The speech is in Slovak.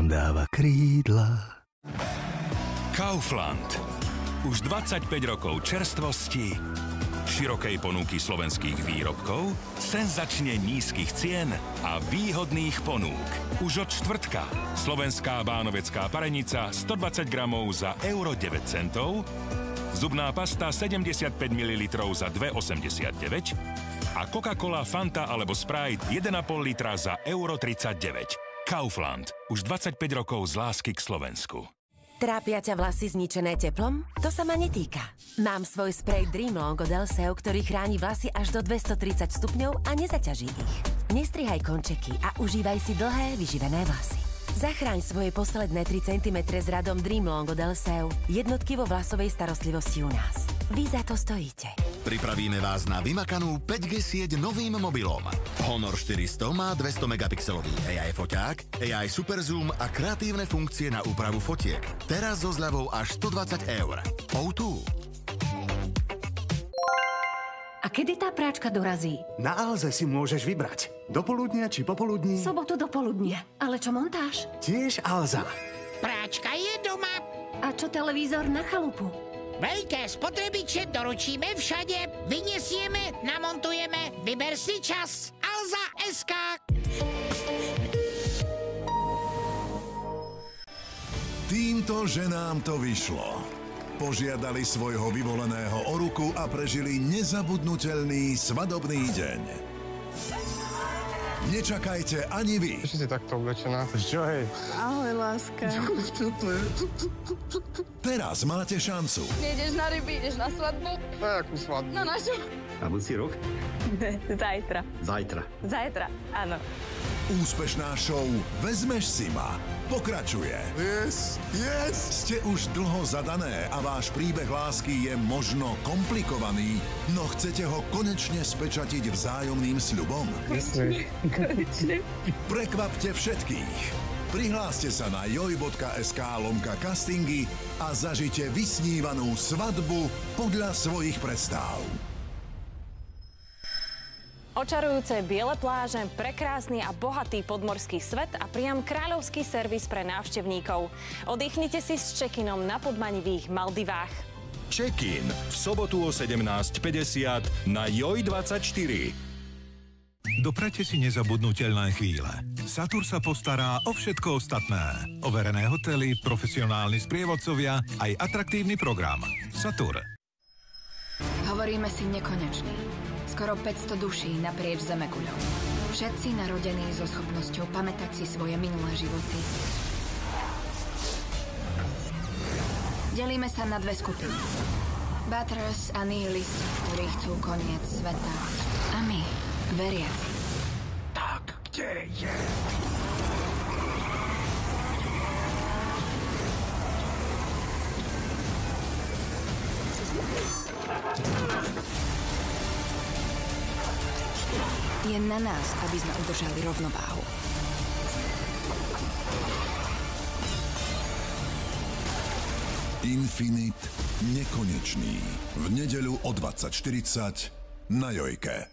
vám dáva krídla. Kaufland. Už 25 rokov čerstvosti, širokej ponuky slovenských výrobkov, senzačne nízkych cien a výhodných ponúk. Už od štvrtka slovenská bánovecká parenica 120 gramov za euro 9 centov, zubná pasta 75 ml za 2,89 a Coca-Cola, Fanta alebo Sprite 1,5 litra za euro 39. Kaufland. Už 25 rokov z lásky k Slovensku. Trápia ťa vlasy zničené teplom? To sa ma netýka. Mám svoj sprej Dream Long od Elseo, ktorý chráni vlasy až do 230 stupňov a nezaťaží ich. Nestrihaj končeky a užívaj si dlhé, vyživené vlasy. Zachráň svoje posledné 3 cm s radom Dream Long od Elseo. Jednotky vo vlasovej starostlivosti u nás. Vy za to stojíte. Pripravíme vás na vymakanú 5G sieť novým mobilom. Honor 400 má 200 megapixelový AI foťák, AI Super Zoom a kreatívne funkcie na úpravu fotiek. Teraz so zľavou až 120 €. O2. A kedy tá práčka dorazí? Na Alze si môžeš vybrať. Dopoludnia či popoludní? Sobotu dopoludnia. Ale čo montáž? Tiež Alza. Práčka je doma. A čo televízor na chalupu? Veľké spotrebiče doručíme všade, vyniesieme, namontujeme, vyber si čas. Alza.sk. Týmto ženám to vyšlo. Požiadali svojho vyvoleného o ruku a prežili nezabudnutelný svadobný deň. Nečakajte ani vy. Čo si takto oblečená? Čo hej? Ahoj, láska. Čo to je? Teraz máte šancu. Nejdeš na ryby, ideš na svadbu? Na jakú svadbu? Na našu. Na budúci rok? Ne, zajtra. Zajtra. Zajtra, áno. Úspešná show Vezmeš si ma pokračuje. Yes, yes! Ste už dlho zadané a váš príbeh lásky je možno komplikovaný, no chcete ho konečne spečatiť vzájomným sľubom? Konečne. Prekvapte všetkých. Prihláste sa na joj.sk/castingy a zažite vysnívanú svadbu podľa svojich predstáv. Očarujúce biele pláže, prekrásny a bohatý podmorský svet a priam kráľovský servis pre návštevníkov. Oddychnite si s check-inom na podmanivých Maldivách. Check-in v sobotu o 17:50 na JOJ24. Doprajte si nezabudnutelné chvíle. Satur sa postará o všetko ostatné. Overené hotely, profesionálni sprievodcovia, aj atraktívny program. Satur. Hovoríme si nekonečný. Skoro 500 duší naprieč zemeguľou. Všetci narodení so schopnosťou pamätať si svoje minulé životy. Delíme sa na dve skupiny. Batters a nihilisti, ktorí chcú koniec sveta. A my, veriaci. Tak kde je? Je na nás, aby sme udržali rovnováhu. Infinite nekonečný. V nedeľu o 20:40 na Jojke.